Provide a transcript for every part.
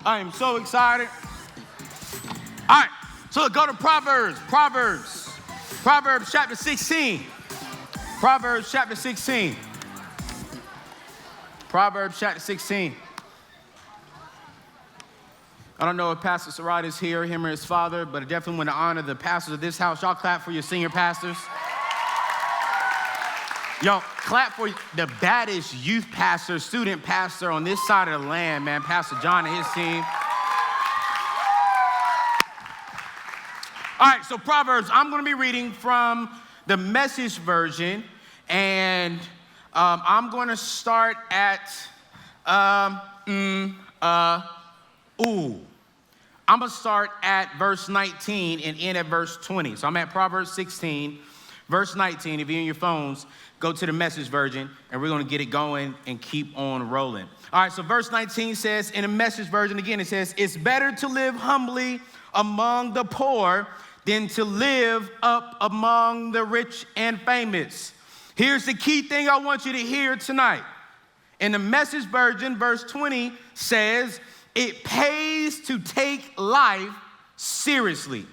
I am so excited. All right, so go to Proverbs chapter 16. Proverbs chapter 16. Proverbs chapter 16. I don't know if Pastor Sarad is here, him or his father, but I definitely want to honor the pastors of this house. Y'all clap for your senior pastors. Y'all clap for the baddest youth pastor, student pastor on this side of the land, man, Pastor John and his team. All right, so Proverbs, I'm going to be reading from the Message version, and I'm going to start at, I'm going to start at verse 19 and end at verse 20. So I'm at Proverbs 16, verse 19. If you're in your phones, go to the Message version, and we're going to get it going and keep on rolling. All right, so verse 19 says, in the Message version again, it says, it's better to live humbly among the poor than to live up among the rich and famous. Here's the key thing I want you to hear tonight. In the Message version, verse 20 says, it pays to take life seriously.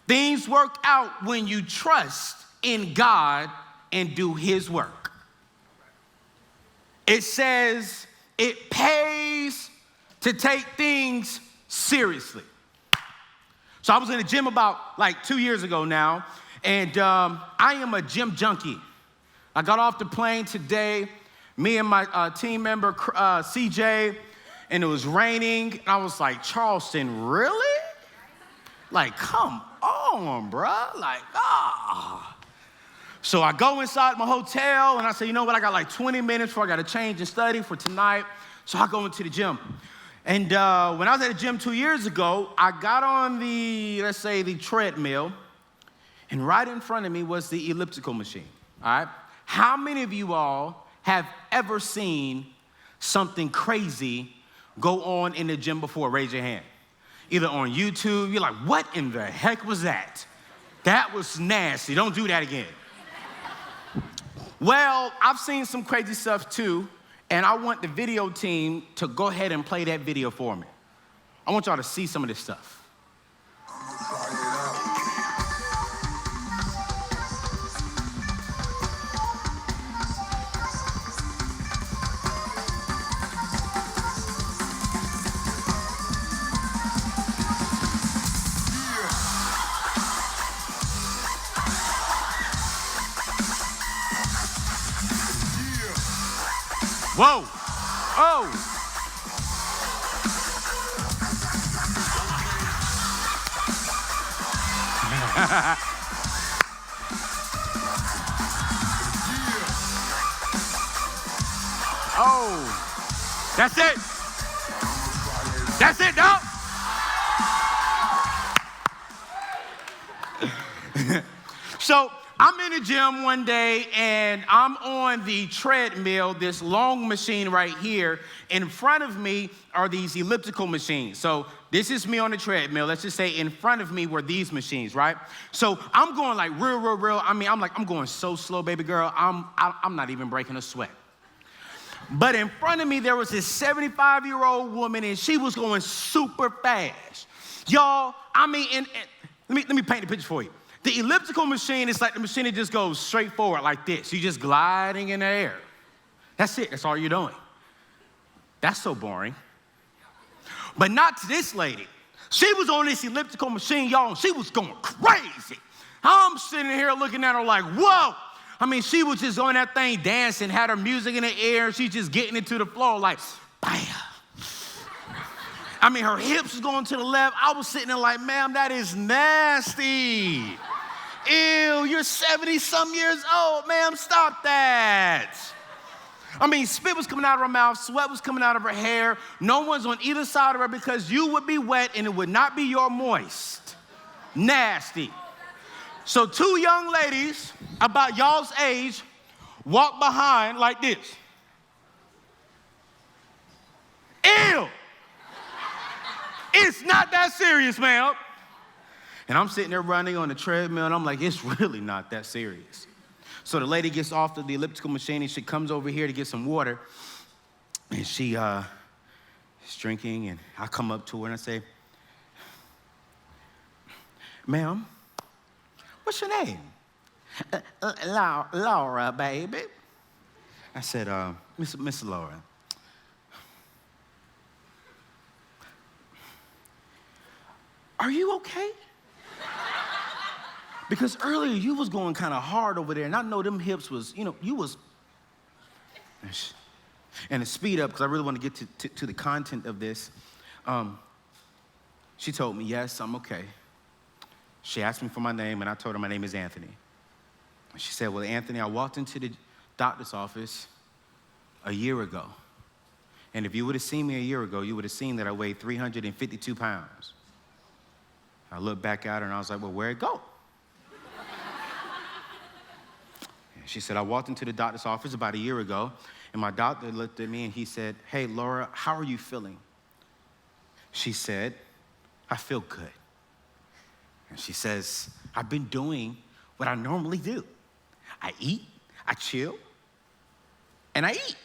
Things work out when you trust in God and do his work. It says it pays to take things seriously. So I was in the gym about like 2 years ago now, and I am a gym junkie. I got off the plane today, me and my team member, CJ, and it was raining. And I was like, Charleston, really? Like, come on, bruh. Like, So I go inside my hotel, and I say, you know what? I got like 20 minutes before I got to change and study for tonight. So I go into the gym. And when I was at the gym 2 years ago, I got on the, let's say, the treadmill, and right in front of me was the elliptical machine, all right? How many of you all have ever seen something crazy go on in the gym before? Raise your hand. Either on YouTube, you're like, what in the heck was that? That was nasty. Don't do that again. Well, I've seen some crazy stuff too, and I want the video team to go ahead and play that video for me. I want y'all to see some of this stuff. Whoa. Oh. Oh. That's it. That's it, dog. So I'm in the gym one day, and I'm on the treadmill, this long machine right here. In front of me are these elliptical machines. So this is me on the treadmill. Let's just say in front of me were these machines, right? So I'm going like real. I mean, I'm going so slow, baby girl. I'm not even breaking a sweat. But in front of me, there was this 75-year-old woman, and she was going super fast. Y'all, I mean, and let me paint the picture for you. The elliptical machine is like the machine that just goes straight forward like this. You're just gliding in the air. That's it. That's all you're doing. That's so boring. But not to this lady. She was on this elliptical machine, y'all, and she was going crazy. I'm sitting here looking at her like, whoa. I mean, she was just on that thing dancing, had her music in the air. She's just getting it to the floor like, bam. I mean, her hips was going to the left. I was sitting there like, ma'am, that is nasty. Ew, you're 70-some years old, ma'am, stop that. I mean, spit was coming out of her mouth, sweat was coming out of her hair. No one's on either side of her because you would be wet and it would not be your moist. Nasty. So 2 young ladies about y'all's age walk behind like this. Ew. It's not that serious, ma'am. And I'm sitting there running on the treadmill, and I'm like, it's really not that serious. So the lady gets off the elliptical machine, and she comes over here to get some water. And she She's drinking, and I come up to her and I say, ma'am, what's your name? Laura, baby. I said, Miss Laura, are you okay? Because earlier you was going kind of hard over there, and I know them hips was, you was, and to speed up, because I really want to get to the content of this, she told me, yes, I'm okay. She asked me for my name, and I told her my name is Anthony. She said, well, Anthony, I walked into the doctor's office a year ago, and if you would have seen me a year ago, you would have seen that I weighed 352 pounds. I looked back at her, and I was like, well, where'd it go? She said, I walked into the doctor's office about a year ago, and my doctor looked at me, and he said, hey, Laura, how are you feeling? She said, I feel good. And she says, I've been doing what I normally do. I eat, I chill, and I eat.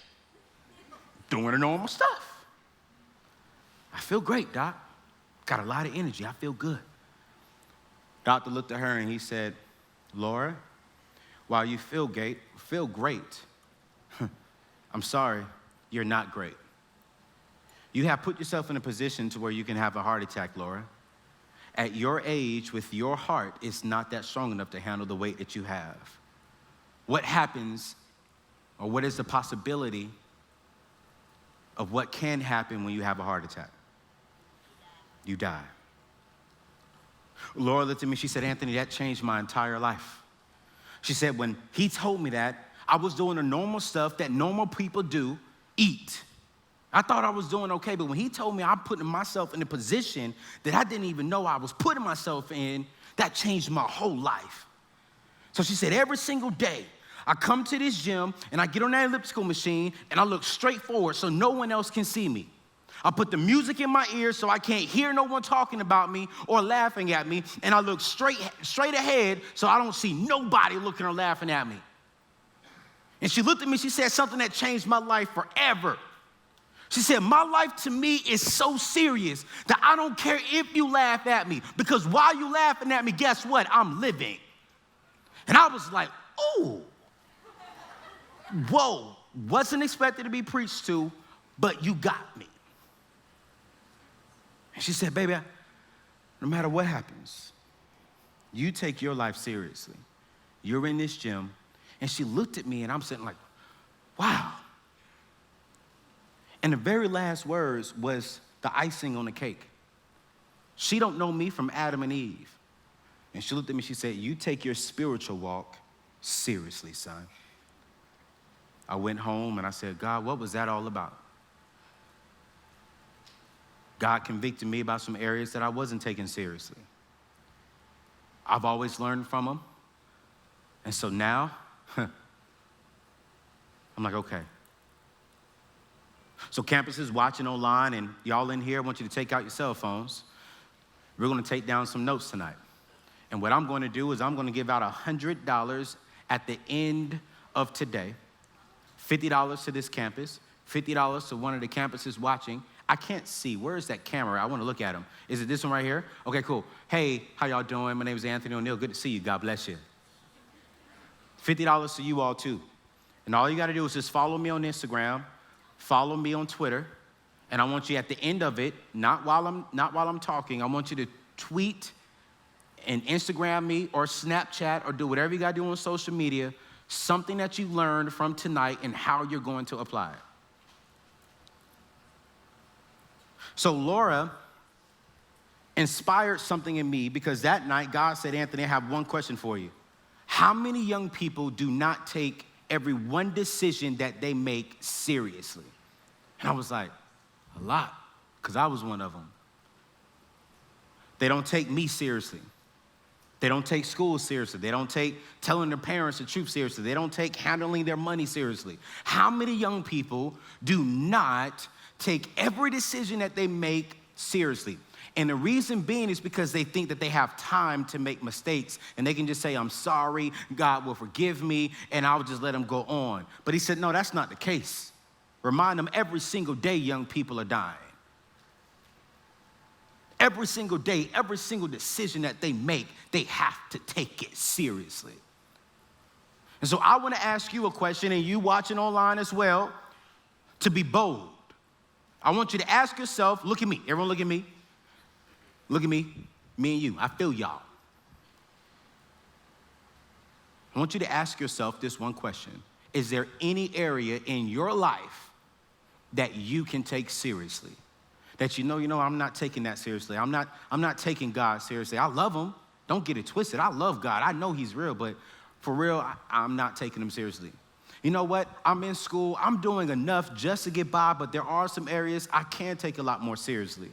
Doing the normal stuff. I feel great, Doc. Got a lot of energy. I feel good. Doctor looked at her and he said, Laura, while you feel great, I'm sorry, you're not great. You have put yourself in a position to where you can have a heart attack, Laura. At your age, with your heart, it's not that strong enough to handle the weight that you have. What happens, or what is the possibility of what can happen when you have a heart attack? You die. Laura looked at me, she said, Anthony, that changed my entire life. She said, when he told me that, I was doing the normal stuff that normal people do, eat. I thought I was doing okay, but when he told me I'm putting myself in a position that I didn't even know I was putting myself in, that changed my whole life. So she said, every single day, I come to this gym and I get on that elliptical machine and I look straight forward so no one else can see me. I put the music in my ears so I can't hear no one talking about me or laughing at me, and I look straight ahead so I don't see nobody looking or laughing at me. And she looked at me, she said something that changed my life forever. She said, my life to me is so serious that I don't care if you laugh at me, because while you laughing at me, guess what? I'm living. And I was like, ooh, whoa, wasn't expected to be preached to, but you got me. And she said, baby, no matter what happens, you take your life seriously. You're in this gym. And she looked at me, and I'm sitting like, wow. And the very last words was the icing on the cake. She don't know me from Adam and Eve. And she looked at me, she said, you take your spiritual walk seriously, son. I went home and I said, God, what was that all about? God convicted me about some areas that I wasn't taking seriously. I've always learned from him. And so now, I'm like, okay. So campuses watching online and y'all in here, I want you to take out your cell phones. We're going to take down some notes tonight. And what I'm going to do is I'm going to give out $100 at the end of today. $50 to this campus, $50 to one of the campuses watching. I can't see. Where is that camera? I want to look at him. Is it this one right here? Okay, cool. Hey, how y'all doing? My name is Anthony O'Neill. Good to see you. God bless you. $50 to you all too. And all you got to do is just follow me on Instagram, follow me on Twitter, and I want you at the end of it, not while I'm talking, I want you to tweet and Instagram me or Snapchat or do whatever you got to do on social media, something that you learned from tonight and how you're going to apply it. So Laura inspired something in me because that night God said, Anthony, I have one question for you. How many young people do not take every one decision that they make seriously? And I was like, a lot, because I was one of them. They don't take me seriously. They don't take school seriously. They don't take telling their parents the truth seriously. They don't take handling their money seriously. How many young people do not take every decision that they make seriously? And the reason being is because they think that they have time to make mistakes and they can just say, I'm sorry, God will forgive me, and I'll just let them go on. But he said, no, that's not the case. Remind them every single day young people are dying. every single day, every single decision that they make, they have to take it seriously. And so I want to ask you a question, and you watching online as well, to be bold. I want you to ask yourself, look at me. Everyone look at me. Look at me. Me and you. I feel y'all. I want you to ask yourself this one question. Is there any area in your life that you can take seriously? That you know, I'm not taking that seriously. I'm not taking God seriously. I love him. Don't get it twisted. I love God. I know he's real, but for real, I'm not taking him seriously. You know what? I'm in school. I'm doing enough just to get by, but there are some areas I can take a lot more seriously.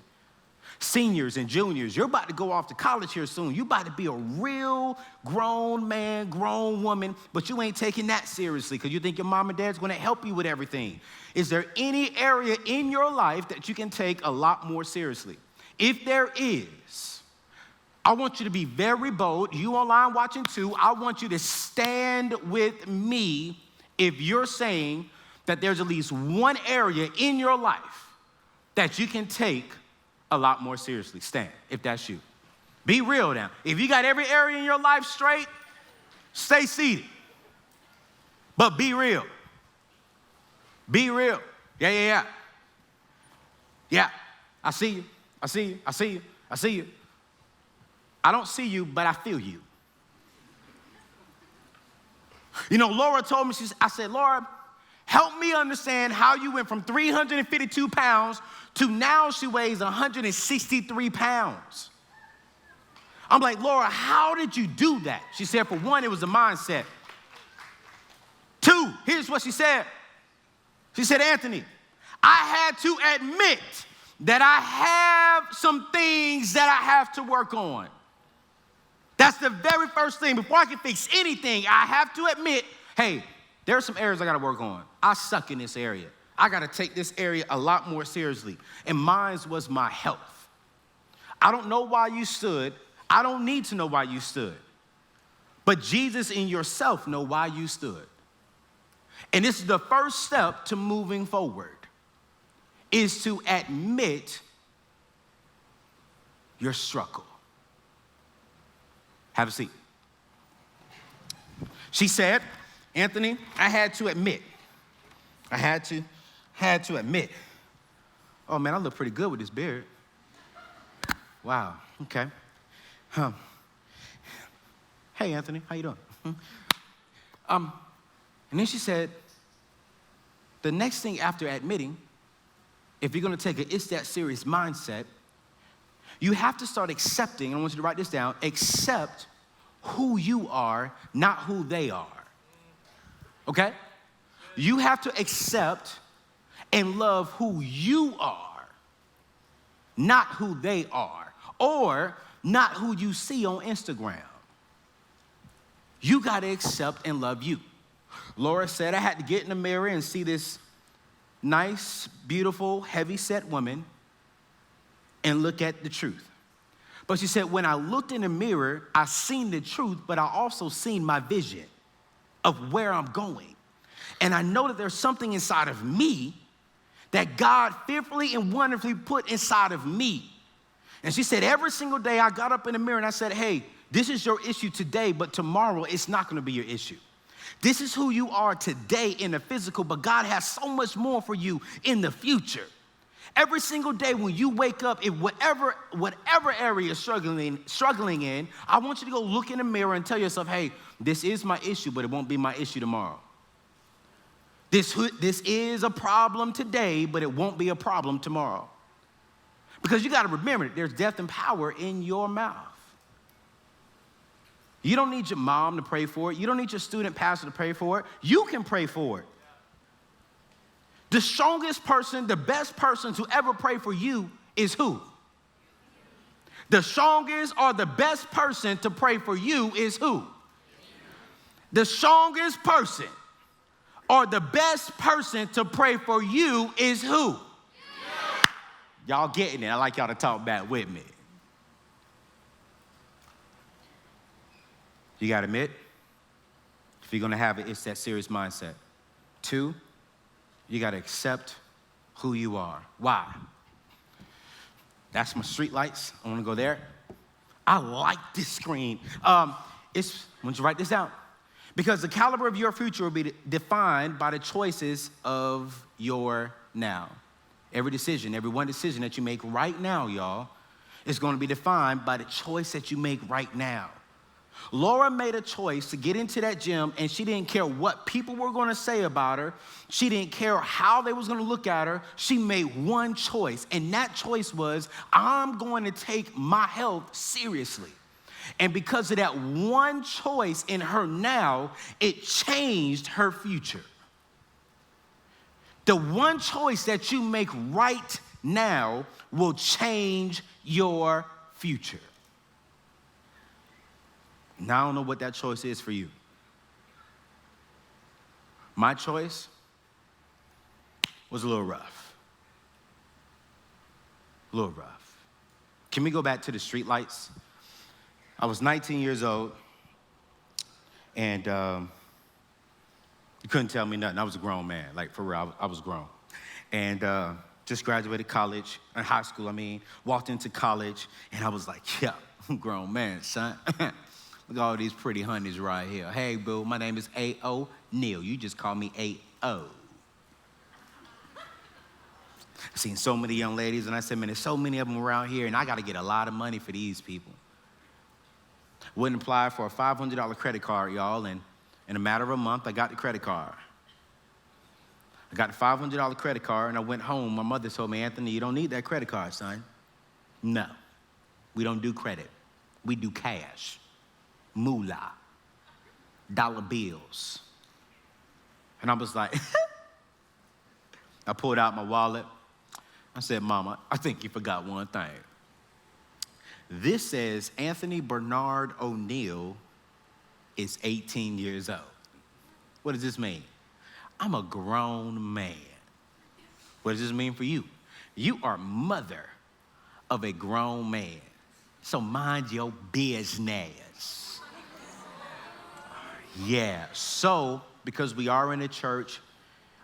Seniors and juniors, you're about to go off to college here soon. You're about to be a real grown man, grown woman, but you ain't taking that seriously because you think your mom and dad's going to help you with everything. Is there any area in your life that you can take a lot more seriously? If there is, I want you to be very bold. You online watching too, I want you to stand with me if you're saying that there's at least one area in your life that you can take a lot more seriously. Stand, if that's you. Be real now. If you got every area in your life straight, stay seated. But be real. Be real. Yeah. Yeah, I see you. I see you. I see you. I see you. I don't see you, but I feel you. Laura told me, I said, Laura, help me understand how you went from 352 pounds to now she weighs 163 pounds. I'm like, Laura, how did you do that? She said, for one, it was a mindset. Two, here's what she said. She said, Anthony, I had to admit that I have some things that I have to work on. That's the very first thing. Before I can fix anything, I have to admit, hey, there are some areas I got to work on. I suck in this area. I got to take this area a lot more seriously. And mine was my health. I don't know why you stood. I don't need to know why you stood. But Jesus in yourself know why you stood. And this is the first step to moving forward, is to admit your struggle. Have a seat. She said, Anthony, I had to admit. I had to admit. Oh man, I look pretty good with this beard. Wow, okay. Hey Anthony, how you doing? And then she said, the next thing after admitting, if you're gonna take an it's that serious mindset, you have to start accepting, and I want you to write this down, accept who you are, not who they are. Okay? You have to accept and love who you are, not who they are, or not who you see on Instagram. You gotta accept and love you. Laura said I had to get in the mirror and see this nice, beautiful, heavy-set woman and look at the truth. But she said, when I looked in the mirror, I seen the truth, but I also seen my vision of where I'm going. And I know that there's something inside of me that God fearfully and wonderfully put inside of me. And she said, every single day I got up in the mirror and I said, hey, this is your issue today, but tomorrow it's not gonna be your issue. This is who you are today in the physical, but God has so much more for you in the future. Every single day when you wake up, in whatever area you're struggling in, I want you to go look in the mirror and tell yourself, hey, this is my issue, but it won't be my issue tomorrow. This is a problem today, but it won't be a problem tomorrow. Because you got to remember, there's death and power in your mouth. You don't need your mom to pray for it. You don't need your student pastor to pray for it. You can pray for it. The strongest person, the best person to ever pray for you is who? The strongest or the best person to pray for you is who? The strongest person or the best person to pray for you is who? Y'all getting it. I like y'all to talk back with me. You got to admit, if you're going to have it, it's that serious mindset. 2, you got to accept who you are. Why? That's my street lights. I want to go there. I like this screen. It's, I want you to write this down. Because the caliber of your future will be defined by the choices of your now. Every decision, every one decision that you make right now, y'all, is going to be defined by the choice that you make right now. Laura made a choice to get into that gym, and she didn't care what people were going to say about her. She didn't care how they was going to look at her. She made one choice, and that choice was, I'm going to take my health seriously. And because of that one choice in her now, it changed her future. The one choice that you make right now will change your future. Now, I don't know what that choice is for you. My choice was a little rough. A little rough. Can we go back to the street lights? I was 19 years old, and you couldn't tell me nothing. I was a grown man, like for real, I was grown. And just graduated college, high school, walked into college, and I was like, yeah, I'm a grown man, son. Look at all these pretty honeys right here. Hey, boo, my name is A.O. Neal. You just call me A.O. I've seen so many young ladies, and I said, man, there's so many of them around here, and I got to get a lot of money for these people. Wouldn't apply for a $500 credit card, y'all, and in a matter of a month, I got the credit card. I got the $500 credit card, and I went home. My mother told me, Anthony, you don't need that credit card, son. No, we don't do credit. We do cash, moolah, dollar bills. And I was like, I pulled out my wallet. I said, Mama, I think you forgot one thing. This says Anthony Bernard O'Neal is 18 years old. What does this mean? I'm a grown man. What does this mean for you? You are mother of a grown man. So mind your business. Yeah, so because we are in a church,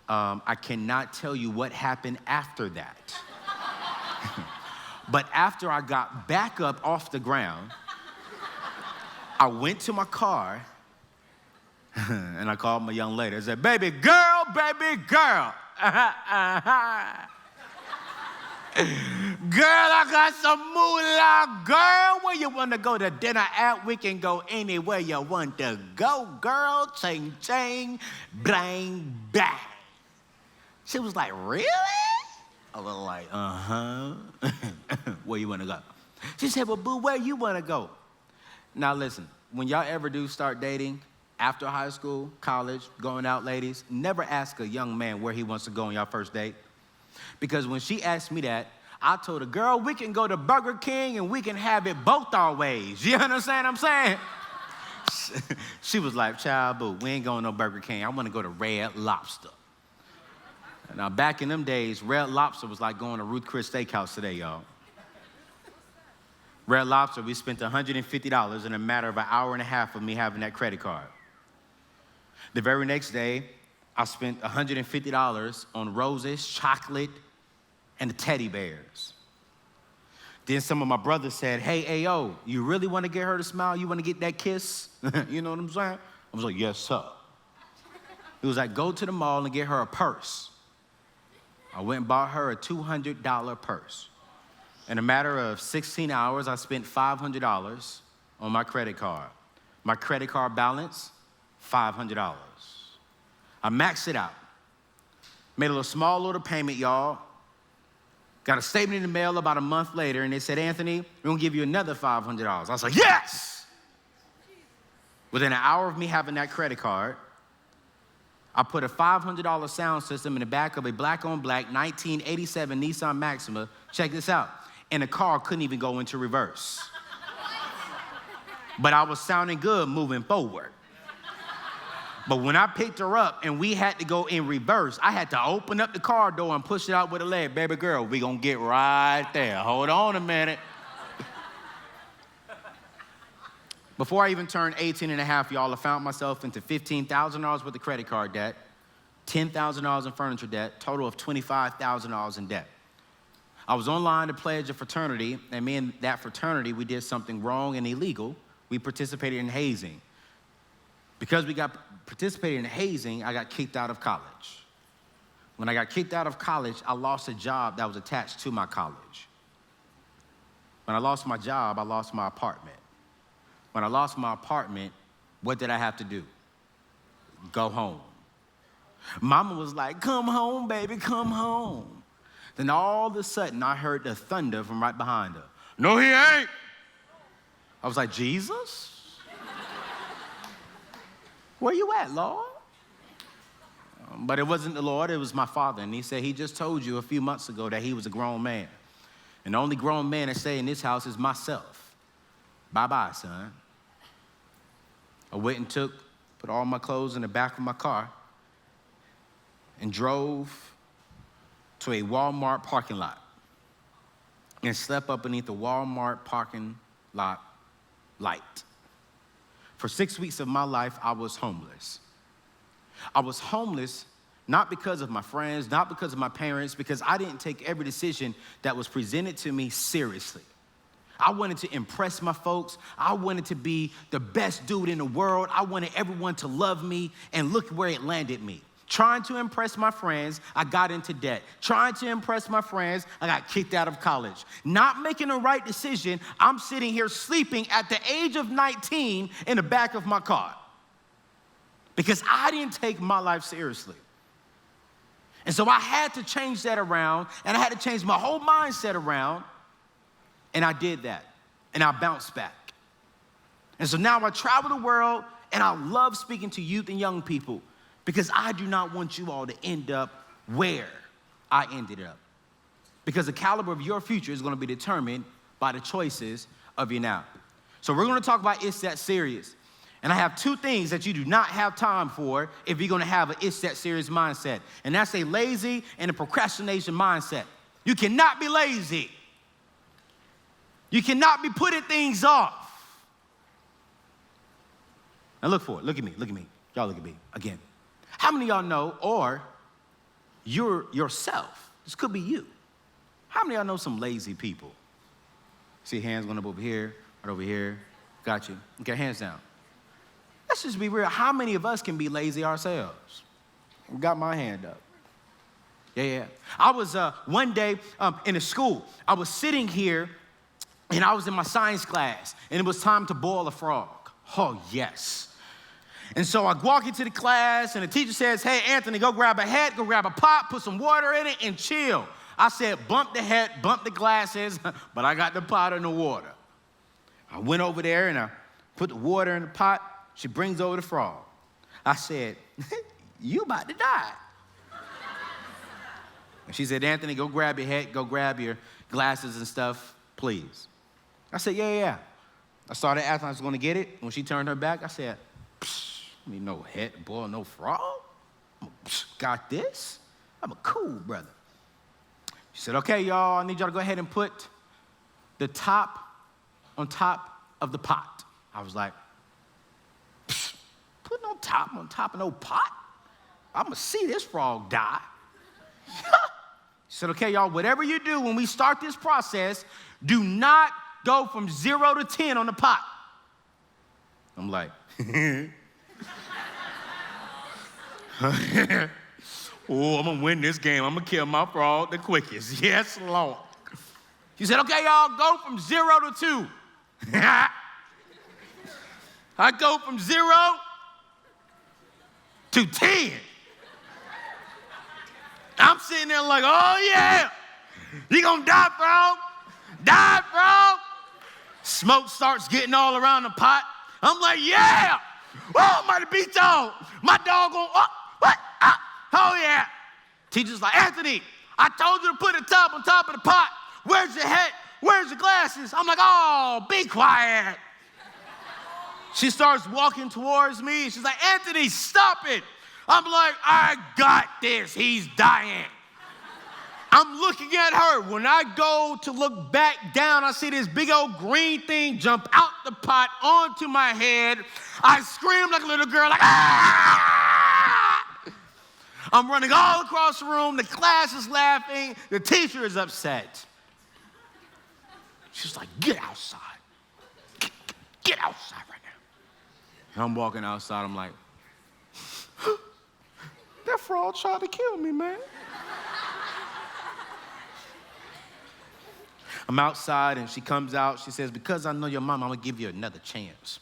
I cannot tell you what happened after that. But after I got back up off the ground, I went to my car and I called my young lady. I said, baby girl, baby girl. Girl, I got some moolah. Girl, where you want to go to dinner at? We can go anywhere you want to go, girl. Ching, ching, bang, bang. She was like, really? I was like, uh-huh. Where you want to go? She said, well, boo, where you want to go? Now, listen, when y'all ever do start dating after high school, college, going out, ladies, never ask a young man where he wants to go on y'all first date. Because when she asked me that, I told her, girl, we can go to Burger King and we can have it both our ways. You understand what I'm saying? She was like, child, boo, we ain't going to no Burger King. I want to go to Red Lobster. Now, back in them days, Red Lobster was like going to Ruth Chris Steakhouse today, y'all. Red Lobster, we spent $150 in a matter of an hour and a half of me having that credit card. The very next day, I spent $150 on roses, chocolate, and the teddy bears. Then some of my brothers said, hey, AO, you really want to get her to smile? You want to get that kiss? You know what I'm saying? I was like, yes, sir. It was like, go to the mall and get her a purse. I went and bought her a $200 purse. In a matter of 16 hours, I spent $500 on my credit card. My credit card balance, $500. I maxed it out. Made a little small little payment, y'all. Got a statement in the mail about a month later, and they said, Anthony, we're gonna give you another $500. I was like, yes! Within an hour of me having that credit card, I put a $500 sound system in the back of a black-on-black 1987 Nissan Maxima. Check this out. And the car couldn't even go into reverse. But I was sounding good moving forward. But when I picked her up and we had to go in reverse, I had to open up the car door and push it out with a leg. Baby girl, we gonna get right there. Hold on a minute. Before I even turned 18 and a half, y'all, I found myself into $15,000 worth of credit card debt, $10,000 in furniture debt, total of $25,000 in debt. I was online to pledge a fraternity, and me and that fraternity, we did something wrong and illegal. We participated in hazing. Because we participated in hazing, I got kicked out of college. When I got kicked out of college, I lost a job that was attached to my college. When I lost my job, I lost my apartment. When I lost my apartment, what did I have to do? Go home. Mama was like, come home, baby, come home. Then all of a sudden, I heard the thunder from right behind her. No, he ain't. I was like, Jesus? Where you at, Lord? But it wasn't the Lord, it was my father. And he said, he just told you a few months ago that he was a grown man. And the only grown man that stay in this house is myself. Bye-bye, son. I went and put all my clothes in the back of my car and drove to a Walmart parking lot and slept up beneath the Walmart parking lot light. For 6 weeks of my life, I was homeless. I was homeless not because of my friends, not because of my parents, because I didn't take every decision that was presented to me seriously. I wanted to impress my folks. I wanted to be the best dude in the world. I wanted everyone to love me, and look where it landed me. Trying to impress my friends, I got into debt. Trying to impress my friends, I got kicked out of college. Not making the right decision, I'm sitting here sleeping at the age of 19 in the back of my car because I didn't take my life seriously. And so I had to change that around, and I had to change my whole mindset around, and I did that, and I bounced back. And so now I travel the world, and I love speaking to youth and young people because I do not want you all to end up where I ended up. Because the caliber of your future is going to be determined by the choices of your now. So we're going to talk about It's That Serious. And I have two things that you do not have time for if you're going to have an It's That Serious mindset. And that's a lazy and a procrastination mindset. You cannot be lazy. You cannot be putting things off. Now look for it. Look at me. Look at me. Y'all look at me again. How many of y'all know, or you're yourself, this could be you. How many of y'all know some lazy people? See hands going up over here, right over here. Got you. Okay, hands down. Let's just be real. How many of us can be lazy ourselves? Got my hand up. Yeah. I was one day in a school. I was sitting here, and I was in my science class, and it was time to boil a frog. Oh, yes. And so I walk into the class, and the teacher says, hey, Anthony, go grab a hat, go grab a pot, put some water in it, and chill. I said, bump the hat, bump the glasses, but I got the pot and the water. I went over there, and I put the water in the pot. She brings over the frog. I said, you about to die. And she said, Anthony, go grab your hat, go grab your glasses and stuff, please. I said, yeah. I started asking I was going to get it. When she turned her back, I said, I need no hat to boil no frog. Got this. I'm a cool brother. She said, okay, y'all, I need y'all to go ahead and put the top on top of the pot. I was like, put no top on top of no pot? I'm going to see this frog die. She said, okay, y'all, whatever you do when we start this process, do not go from 0 to 10 on the pot. I'm like, oh, I'm going to win this game. I'm going to kill my frog the quickest. Yes, Lord. She said, okay, y'all, go from 0 to 2. I go from 0 to 10. I'm sitting there like, oh, yeah. You gonna die, frog? Die, frog? Smoke starts getting all around the pot. I'm like, yeah. Oh, my beat dog. My dog going, oh, yeah. Teacher's like, Anthony, I told you to put the top on top of the pot. Where's your hat? Where's your glasses? I'm like, oh, be quiet. She starts walking towards me. She's like, Anthony, stop it. I'm like, I got this. He's dying. I'm looking at her. When I go to look back down, I see this big old green thing jump out the pot onto my head. I scream like a little girl, like, ah! I'm running all across the room. The class is laughing. The teacher is upset. She's like, get outside. Get outside right now. And I'm walking outside. I'm like, that frog tried to kill me, man. I'm outside, and she comes out. She says, because I know your mom, I'm going to give you another chance.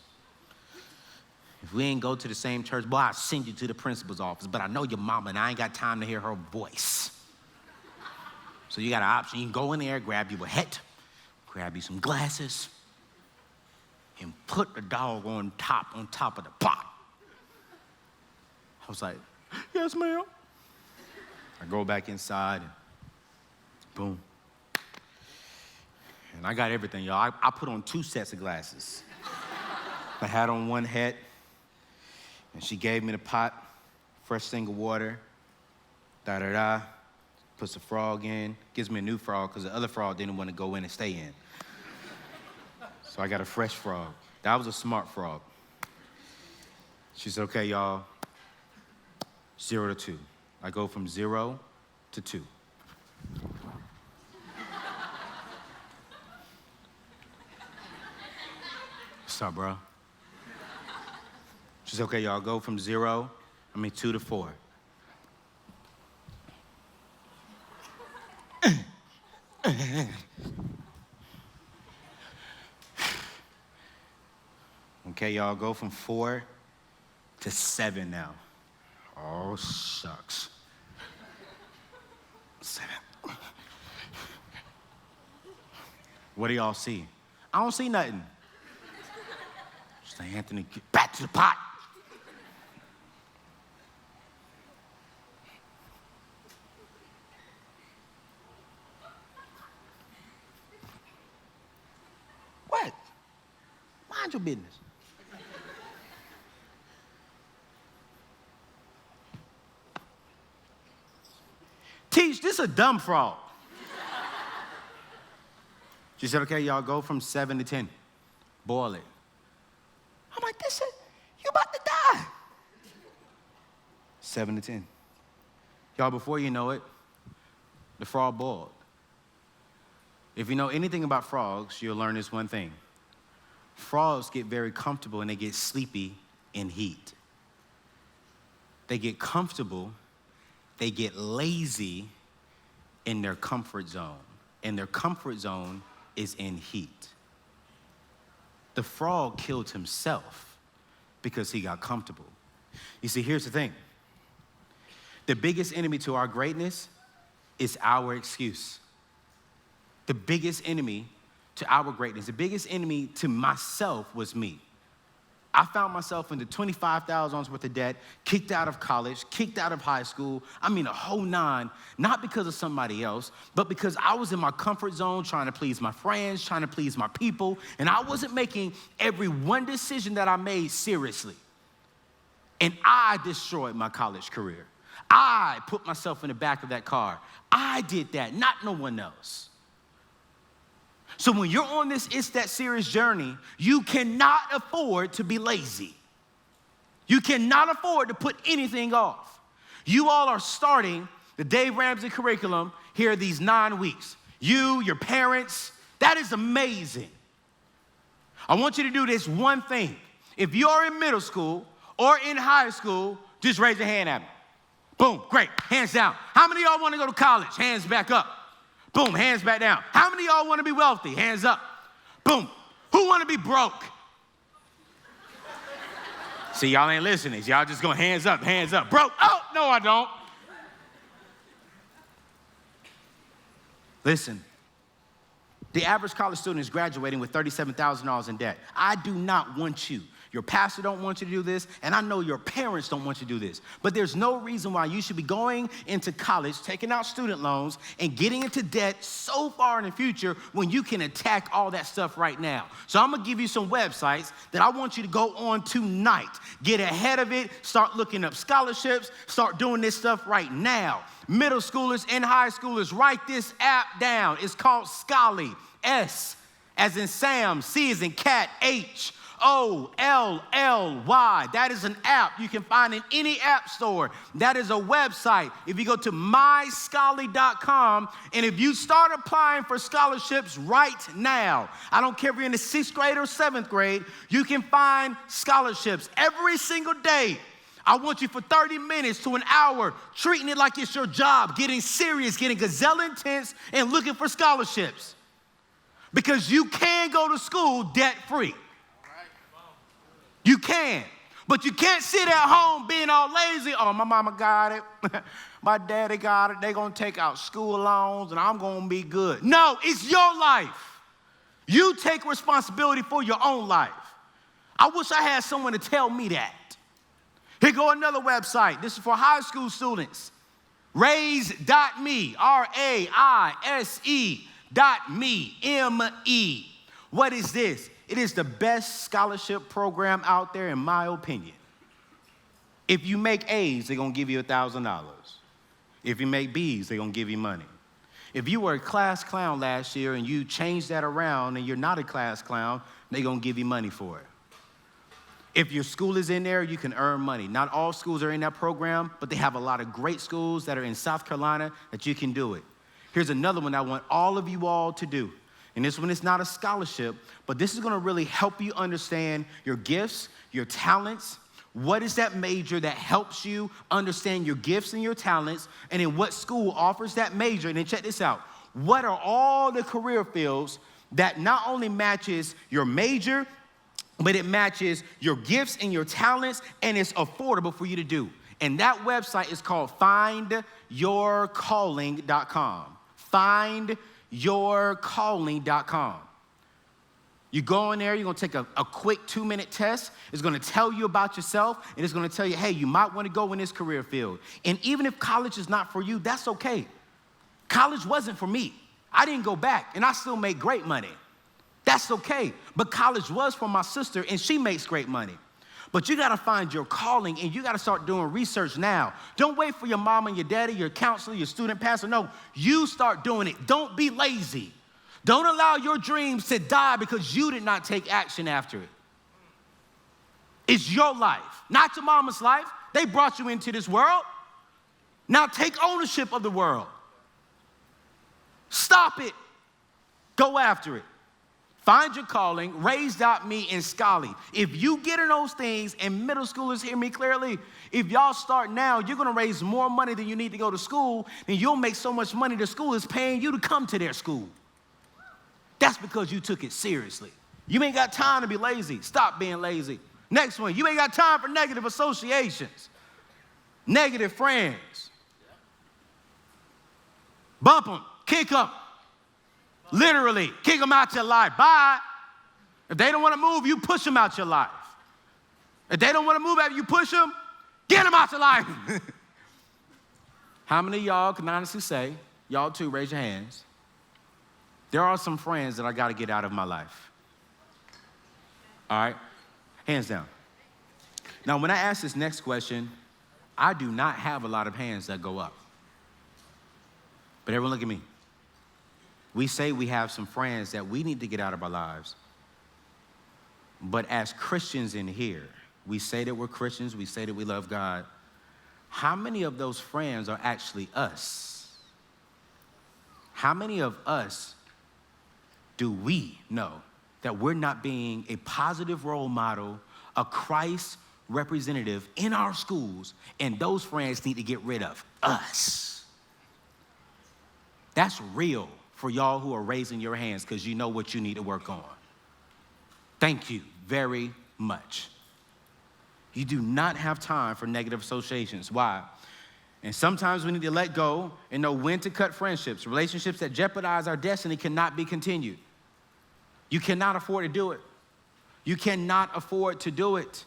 If we ain't go to the same church, boy, I'll send you to the principal's office. But I know your mama, and I ain't got time to hear her voice. So you got an option. You can go in there, grab you a hat, grab you some glasses, and put the dog on top of the pot. I was like, yes, ma'am. I go back inside, and boom. And I got everything, y'all. I put on 2 sets of glasses. I had on one hat, and she gave me the pot, fresh thing of water, da-da-da, puts the frog in, gives me a new frog because the other frog didn't want to go in and stay in. So I got a fresh frog. That was a smart frog. She said, okay, y'all, 0 to 2. I go from 0 to 2. What's up, bro? She said, okay, y'all, go from 2 to 4. Okay, y'all, go from 4 to 7 now. Oh, shucks. 7. What do y'all see? I don't see nothing. Say, Anthony, get back to the pot. What? Mind your business. Teach, this is a dumb frog. She said, okay, y'all, go from 7 to 10. Boil it. I'm like, this is, you about to die. 7 to 10. Y'all, before you know it, the frog boiled. If you know anything about frogs, you'll learn this one thing. Frogs get very comfortable and they get sleepy in heat. They get comfortable, they get lazy in their comfort zone. And their comfort zone is in heat. The frog killed himself because he got comfortable. You see, here's the thing. The biggest enemy to our greatness is our excuse. The biggest enemy to our greatness, the biggest enemy to myself was me. I found myself into $25,000 worth of debt, kicked out of college, kicked out of high school. I mean, a whole 9, not because of somebody else, but because I was in my comfort zone trying to please my friends, trying to please my people, and I wasn't making every one decision that I made seriously. And I destroyed my college career. I put myself in the back of that car. I did that, not no one else. So when you're on this It's That Serious journey, you cannot afford to be lazy. You cannot afford to put anything off. You all are starting the Dave Ramsey curriculum here these 9 weeks. You, your parents, that is amazing. I want you to do this one thing. If you're in middle school or in high school, just raise your hand at me. Boom, great, hands down. How many of y'all want to go to college? Hands back up. Boom, hands back down. How many of y'all want to be wealthy? Hands up. Boom. Who want to be broke? See, y'all ain't listening. Y'all just going hands up, hands up. Broke. Oh, no, I don't. Listen, the average college student is graduating with $37,000 in debt. I do not want you. Your pastor don't want you to do this, and I know your parents don't want you to do this. But there's no reason why you should be going into college, taking out student loans, and getting into debt so far in the future when you can attack all that stuff right now. So I'm gonna give you some websites that I want you to go on tonight. Get ahead of it, start looking up scholarships, start doing this stuff right now. Middle schoolers and high schoolers, write this app down. It's called Scholly, S as in Sam, C as in cat, H. Schollly. That is an app you can find in any app store. That is a website. If you go to myschollly.com, and if you start applying for scholarships right now, I don't care if you're in the 6th grade or 7th grade, you can find scholarships every single day. I want you for 30 minutes to an hour treating it like it's your job, getting serious, getting gazelle intense, and looking for scholarships. Because you can go to school debt-free. You can. But you can't sit at home being all lazy. Oh, my mama got it. My daddy got it. They're going to take out school loans, and I'm going to be good. No, it's your life. You take responsibility for your own life. I wish I had someone to tell me that. Here go another website. This is for high school students. Raise.me, RAISE.me, M-E. What is this? It is the best scholarship program out there, in my opinion. If you make A's, they're going to give you $1,000. If you make B's, they're going to give you money. If you were a class clown last year and you changed that around and you're not a class clown, they're going to give you money for it. If your school is in there, you can earn money. Not all schools are in that program, but they have a lot of great schools that are in South Carolina that you can do it. Here's another one I want all of you all to do. And this one is not a scholarship, but this is going to really help you understand your gifts, your talents. What is that major that helps you understand your gifts and your talents, and in what school offers that major? And then check this out. What are all the career fields that not only matches your major, but it matches your gifts and your talents, and it's affordable for you to do? And that website is called findyourcalling.com. Findyourcalling.com. You go in there, you're going to take a quick 2-minute test. It's going to tell you about yourself, and it's going to tell you, hey, you might want to go in this career field. And even if college is not for you, that's okay. College wasn't for me. I didn't go back, and I still make great money. That's okay. But college was for my sister, and she makes great money. But you got to find your calling, and you got to start doing research now. Don't wait for your mom and your daddy, your counselor, your student pastor. No, you start doing it. Don't be lazy. Don't allow your dreams to die because you did not take action after it. It's your life, not your mama's life. They brought you into this world. Now take ownership of the world. Stop it. Go after it. Find your calling, Raise.me, and Schollly. If you get in those things, and middle schoolers hear me clearly, if y'all start now, you're going to raise more money than you need to go to school, and you'll make so much money the school is paying you to come to their school. That's because you took it seriously. You ain't got time to be lazy. Stop being lazy. Next one, you ain't got time for negative associations, negative friends. Bump them, kick them. Literally, kick them out your life. Bye. If they don't want to move, you push them out your life. If they don't want to move after you push them, get them out your life. How many of y'all can honestly say, y'all too, raise your hands, there are some friends that I got to get out of my life? All right? Hands down. Now, when I ask this next question, I do not have a lot of hands that go up. But everyone look at me. We say we have some friends that we need to get out of our lives. But as Christians in here, we say that we're Christians, we say that we love God. How many of those friends are actually us? How many of us do we know that we're not being a positive role model, a Christ representative in our schools, and those friends need to get rid of us? That's real for y'all who are raising your hands, because you know what you need to work on. Thank you very much. You do not have time for negative associations. Why? And sometimes we need to let go and know when to cut friendships. Relationships that jeopardize our destiny cannot be continued. You cannot afford to do it. You cannot afford to do it.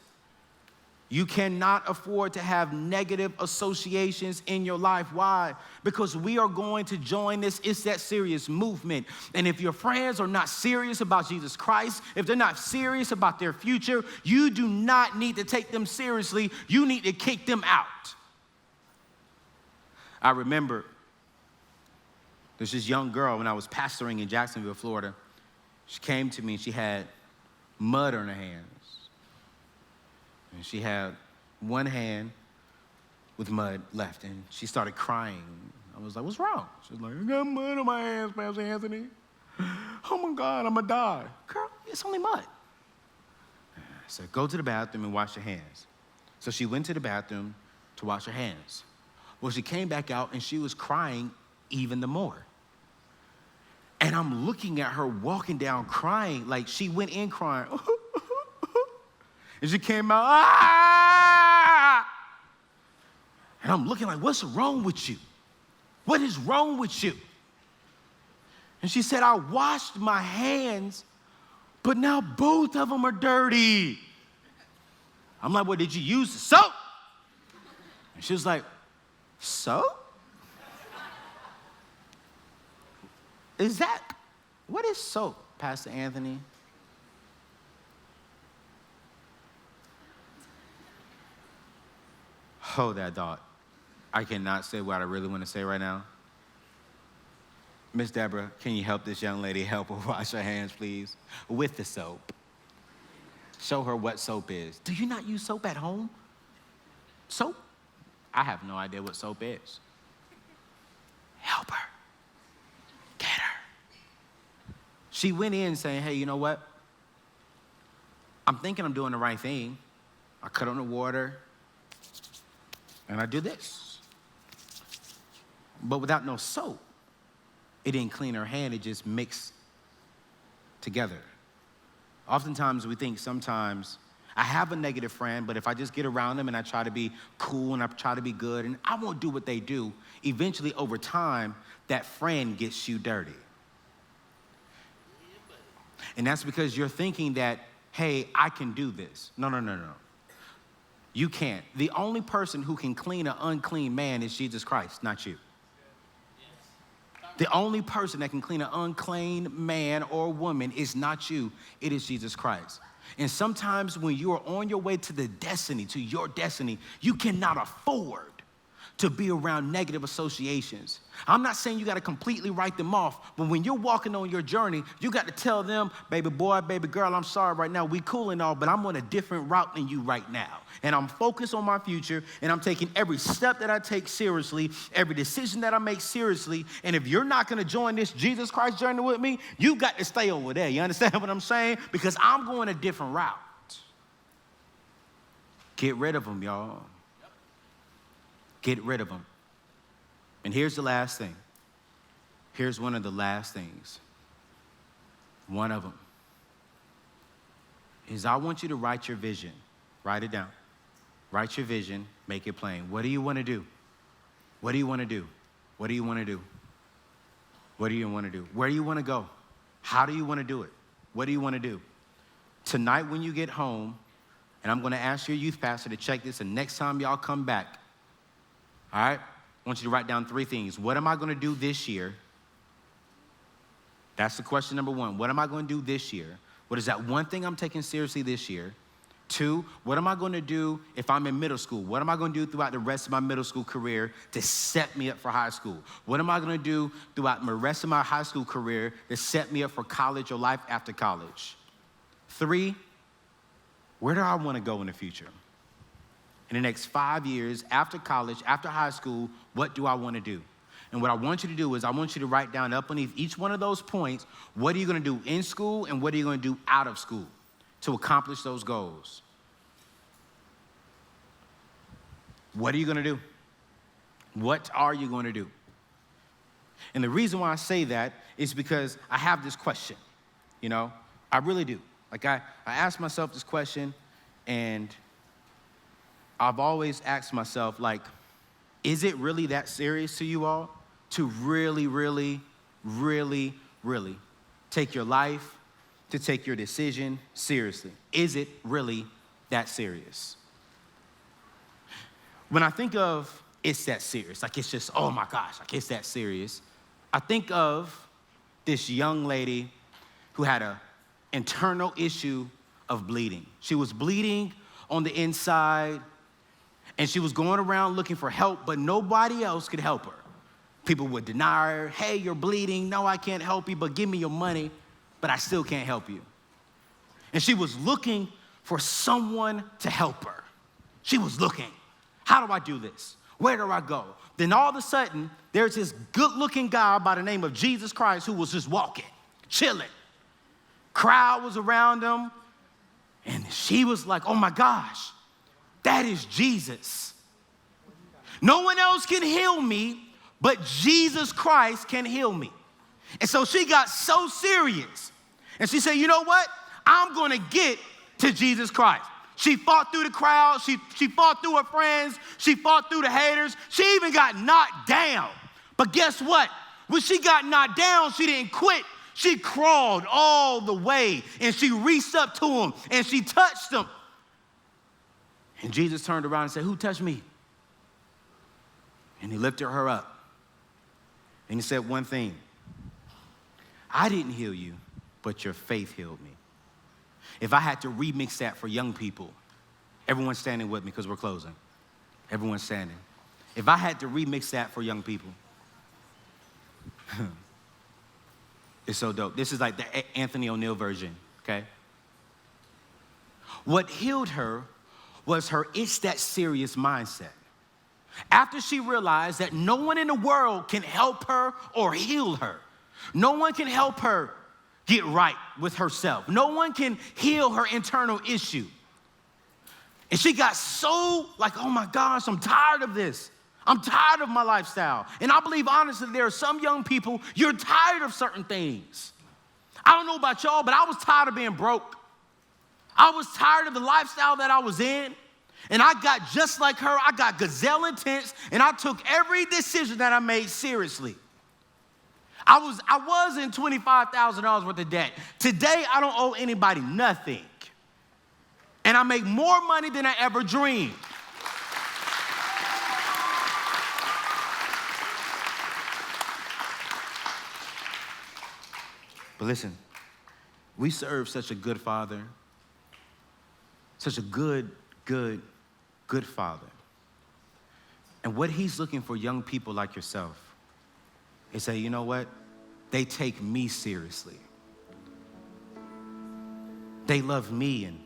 You cannot afford to have negative associations in your life. Why? Because we are going to join this It's That Serious movement. And if your friends are not serious about Jesus Christ, if they're not serious about their future, you do not need to take them seriously. You need to kick them out. I remember there's this young girl when I was pastoring in Jacksonville, Florida. She came to me and she had mud on her hands. And she had one hand with mud left, and she started crying. I was like, what's wrong? She was like, I got mud on my hands, Pastor Anthony. Oh my God, I'm gonna die. Girl, it's only mud. I said, go to the bathroom and wash your hands. So she went to the bathroom to wash her hands. Well, she came back out and she was crying even the more. And I'm looking at her walking down crying, like she went in crying. And she came out, ah! And I'm looking like, what's wrong with you? What is wrong with you? And she said, I washed my hands, but now both of them are dirty. I'm like, well, did you use soap? And she was like, soap? What is soap, Pastor Anthony? Hold that thought. I cannot say what I really want to say right now. Miss Deborah, can you help this young lady help her wash her hands, please? With the soap. Show her what soap is. Do you not use soap at home? Soap? I have no idea what soap is. Help her. Get her. She went in saying, hey, you know what? I'm thinking I'm doing the right thing. I cut on the water, and I do this. But without no soap, it didn't clean her hand, it just mixed together. Oftentimes we think sometimes, I have a negative friend, but if I just get around them and I try to be cool and I try to be good and I won't do what they do, eventually over time, that friend gets you dirty. And that's because you're thinking that, hey, I can do this. No. You can't. The only person who can clean an unclean man is Jesus Christ, not you. The only person that can clean an unclean man or woman is not you, it is Jesus Christ. And sometimes when you are on your way to your destiny, you cannot afford to be around negative associations. I'm not saying you got to completely write them off, but when you're walking on your journey, you got to tell them, baby boy, baby girl, I'm sorry right now, we cool and all, but I'm on a different route than you right now. And I'm focused on my future, and I'm taking every step that I take seriously, every decision that I make seriously, and if you're not going to join this Jesus Christ journey with me, you got to stay over there. You understand what I'm saying? Because I'm going a different route. Get rid of them, y'all. Get rid of them. And here's the last thing. Here's one of the last things. One of them is I want you to write your vision. Write it down. Write your vision. Make it plain. What do you want to do? What do you want to do? What do you want to do? What do you want to do? Where do you want to go? How do you want to do it? What do you want to do? Tonight when you get home, and I'm going to ask your youth pastor to check this, and next time y'all come back, all right? I want you to write down 3 things. What am I going to do this year? That's the question number 1. What am I going to do this year? What is that one thing I'm taking seriously this year? 2, what am I going to do if I'm in middle school? What am I going to do throughout the rest of my middle school career to set me up for high school? What am I going to do throughout the rest of my high school career to set me up for college or life after college? 3, where do I want to go in the future? In the next 5 years, after college, after high school, what do I want to do? And what I want you to do is I want you to write down up underneath each one of those points, what are you going to do in school and what are you going to do out of school to accomplish those goals? What are you going to do? What are you going to do? And the reason why I say that is because I have this question, I really do. Like I ask myself this question, and I've always asked myself, like, is it really that serious to you all to really, really, really, really take your life, to take your decision seriously? Is it really that serious? When I think of it's that serious, like it's just, oh my gosh, like it's that serious, I think of this young lady who had an internal issue of bleeding. She was bleeding on the inside, and she was going around looking for help, but nobody else could help her. People would deny her, hey, you're bleeding. No, I can't help you, but give me your money, but I still can't help you. And she was looking for someone to help her. She was looking. How do I do this? Where do I go? Then all of a sudden, there's this good-looking guy by the name of Jesus Christ who was just walking, chilling. Crowd was around him. And she was like, oh my gosh, that is Jesus. No one else can heal me, but Jesus Christ can heal me. And so she got so serious. And she said, you know what? I'm going to get to Jesus Christ. She fought through the crowd. She fought through her friends. She fought through the haters. She even got knocked down. But guess what? When she got knocked down, she didn't quit. She crawled all the way, and she reached up to him, and she touched him. And Jesus turned around and said, who touched me? And he lifted her up. And he said one thing. I didn't heal you, but your faith healed me. If I had to remix that for young people, everyone's standing with me because we're closing. Everyone's standing. If I had to remix that for young people, it's so dope. This is like the Anthony O'Neill version, okay? What healed her was her it's that serious mindset. After she realized that no one in the world can help her or heal her, no one can help her get right with herself. No one can heal her internal issue. And she got so like, oh my gosh, I'm tired of this. I'm tired of my lifestyle. And I believe, honestly, there are some young people, you're tired of certain things. I don't know about y'all, but I was tired of being broke. I was tired of the lifestyle that I was in. And I got just like her. I got gazelle intense, and I took every decision that I made seriously. I was in $25,000 worth of debt. Today, I don't owe anybody nothing. And I make more money than I ever dreamed. But listen, we serve such a good Father, such a good Father. And what he's looking for young people like yourself is say, you know what? They take me seriously. They love me, and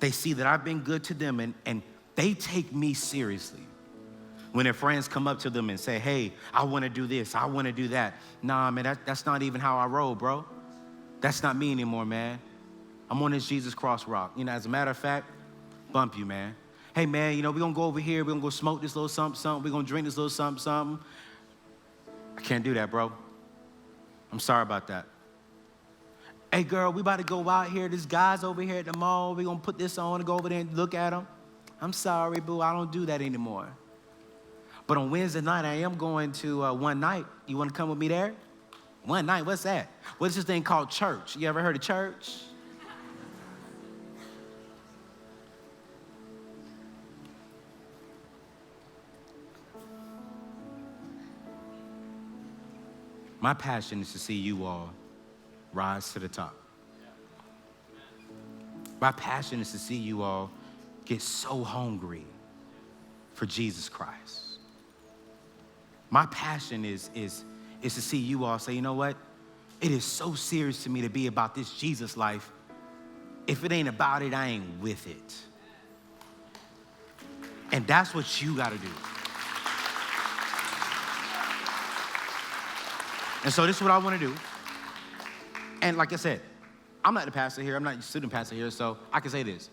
they see that I've been good to them, and they take me seriously. When their friends come up to them and say, hey, I want to do this, I want to do that. Nah, man, that's not even how I roll, bro. That's not me anymore, man. I'm on this Jesus cross rock. You know, as a matter of fact, bump you, man. Hey, man, you know, we're going to go over here. We're going to go smoke this little something. We're going to drink this little something. I can't do that, bro. I'm sorry about that. Hey, girl, we about to go out here. This guy's over here at the mall. We're going to put this on and go over there and look at him. I'm sorry, boo. I don't do that anymore. But on Wednesday night, I am going to One Night. You want to come with me there? One Night? What's that? What's this thing called church? You ever heard of church? My passion is to see you all rise to the top. My passion is to see you all get so hungry for Jesus Christ. My passion is to see you all say, you know what? It is so serious to me to be about this Jesus life. If it ain't about it, I ain't with it. And that's what you got to do. And so this is what I want to do. And like I said, I'm not the pastor here. I'm not the student pastor here, so I can say this.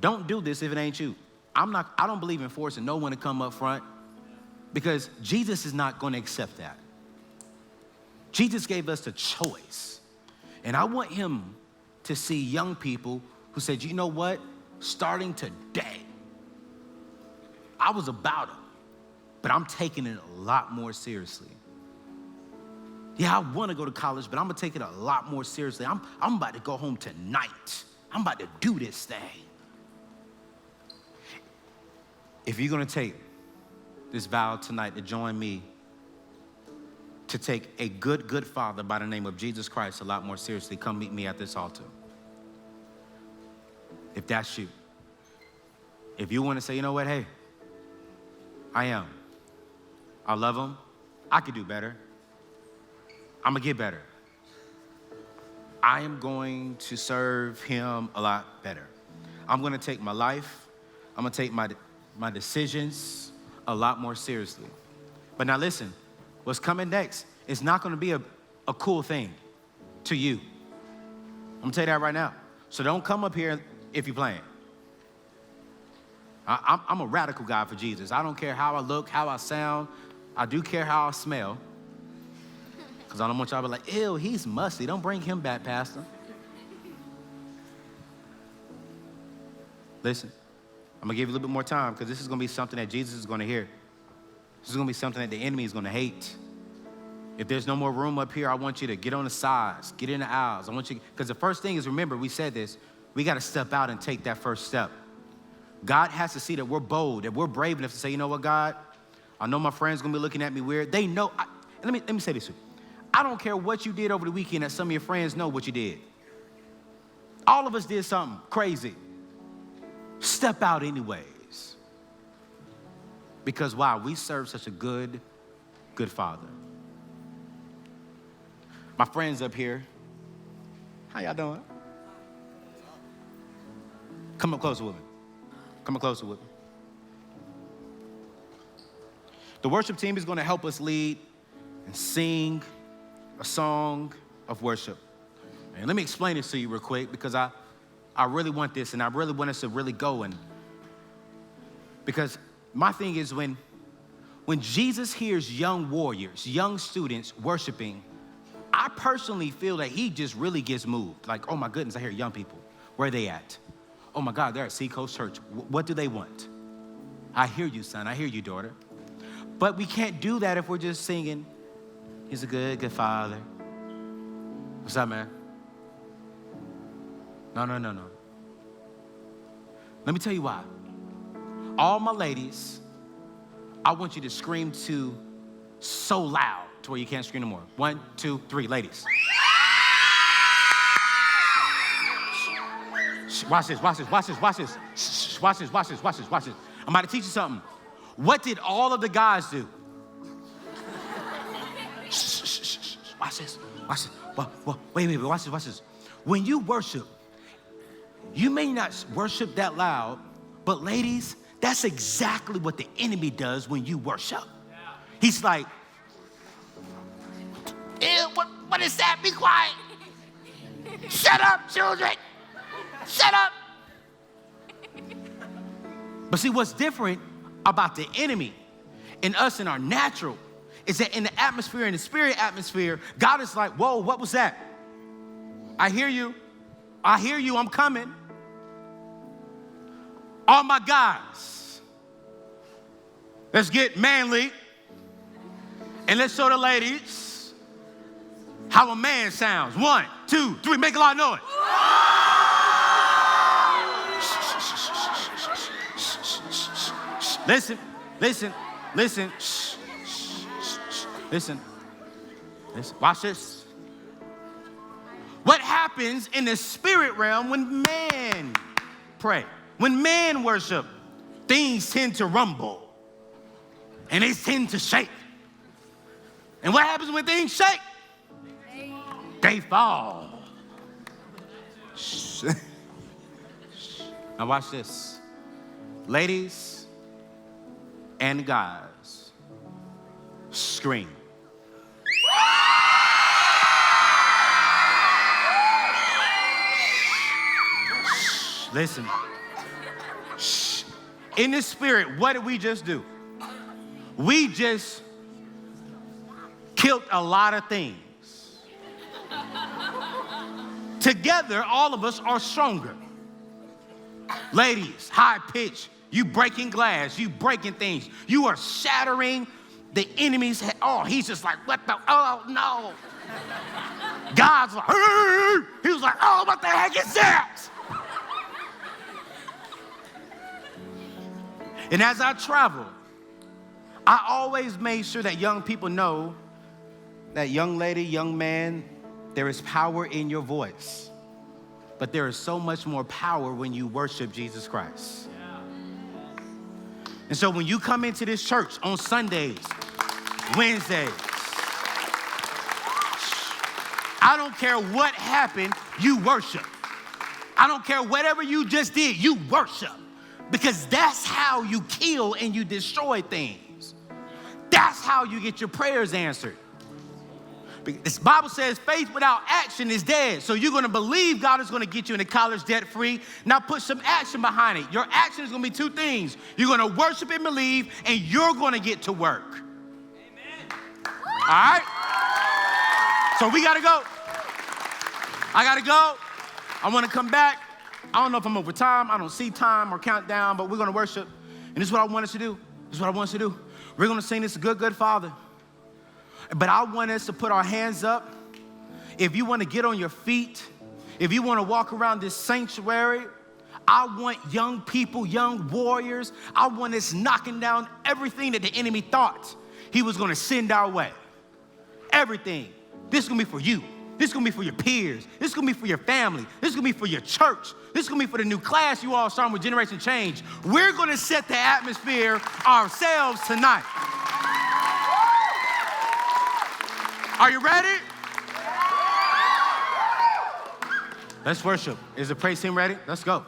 Don't do this if it ain't you. I don't believe in forcing no one to come up front because Jesus is not going to accept that. Jesus gave us the choice. And I want him to see young people who said, you know what? Starting today, I was about it, but I'm taking it a lot more seriously. Yeah, I want to go to college, but I'm going to take it a lot more seriously. I'm about to go home tonight. I'm about to do this thing. If you're going to take this vow tonight to join me to take a good Father by the name of Jesus Christ a lot more seriously, come meet me at this altar. If that's you. If you want to say, you know what, hey, I love him. I could do better. I'm going to get better. I am going to serve him a lot better. I'm going to take my life, I'm going to take my decisions a lot more seriously. But now listen, what's coming next is not going to be a cool thing to you. I'm going to tell you that right now. So don't come up here if you're playing. I'm a radical guy for Jesus. I don't care how I look, how I sound. I do care how I smell. Because I don't want y'all to be like, ew, he's musty. Don't bring him back, Pastor. Listen, I'm going to give you a little bit more time because this is going to be something that Jesus is going to hear. This is going to be something that the enemy is going to hate. If there's no more room up here, I want you to get on the sides, get in the aisles. I want you, because the first thing is, remember, we said this, we got to step out and take that first step. God has to see that we're bold, that we're brave enough to say, you know what, God, I know my friends going to be looking at me weird. They know, let me say this to you. I don't care what you did over the weekend that some of your friends know what you did. All of us did something crazy. Step out anyways. Because why? We serve such a good Father. My friends up here, how y'all doing? Come up closer with me. Come up closer with me. The worship team is going to help us lead and sing a song of worship. And let me explain this to you real quick because I really want this and I really want us to really go. And because my thing is when Jesus hears young warriors, young students worshiping, I personally feel that he just really gets moved. Like, oh my goodness, I hear young people. Where are they at? Oh my God, they're at Seacoast Church. What do they want? I hear you, son. I hear you, daughter. But we can't do that if we're just singing, he's a good father. What's up, man? No. Let me tell you why. All my ladies, I want you to scream to so loud to where you can't scream no more. 1, 2, 3, ladies. Watch this. Shh, watch this. I'm about to teach you something. What did all of the guys do? Shh. Watch this. Wait, watch this. When you worship, you may not worship that loud, but ladies, that's exactly what the enemy does when you worship. He's like, ew, what is that? Be quiet. Shut up, children. Shut up. But see, what's different about the enemy and us in our natural is that in the atmosphere, in the spirit atmosphere, God is like, whoa, what was that? I hear you, I'm coming. All my guys, let's get manly and let's show the ladies how a man sounds. 1, 2, 3, make a lot of noise. Listen. Listen. Watch this. What happens in the spirit realm when men pray? When men worship, things tend to rumble and they tend to shake. And what happens when things shake? They fall. Now watch this. Ladies and guys, scream. Listen. In the spirit, what did we just do? We just killed a lot of things. Together, all of us are stronger. Ladies, high pitch, you breaking glass, you breaking things. You are shattering the enemy's head. Oh, he's just like, what the, oh no. God's like, hey! He was like, oh, what the heck is that? And as I travel, I always made sure that young people know that young lady, young man, there is power in your voice. But there is so much more power when you worship Jesus Christ. And so when you come into this church on Sundays, Wednesdays, I don't care what happened, you worship. I don't care whatever you just did, you worship. Because that's how you kill and you destroy things. That's how you get your prayers answered. The Bible says faith without action is dead. So you're going to believe God is going to get you into college debt free. Now put some action behind it. Your action is going to be two things. You're going to worship and believe, and you're going to get to work. Amen. All right? So we got to go. I got to go. I want to come back. I don't know if I'm over time. I don't see time or countdown, but we're going to worship. And this is what I want us to do. This is what I want us to do. We're going to sing this Good, Good Father. But I want us to put our hands up. If you want to get on your feet, if you want to walk around this sanctuary, I want young people, young warriors. I want us knocking down everything that the enemy thought he was going to send our way. Everything. This is going to be for you. This is going to be for your peers. This is going to be for your family. This is going to be for your church. This is going to be for the new class you all starting with Generation Change. We're going to set the atmosphere ourselves tonight. Are you ready? Let's worship. Is the praise team ready? Let's go.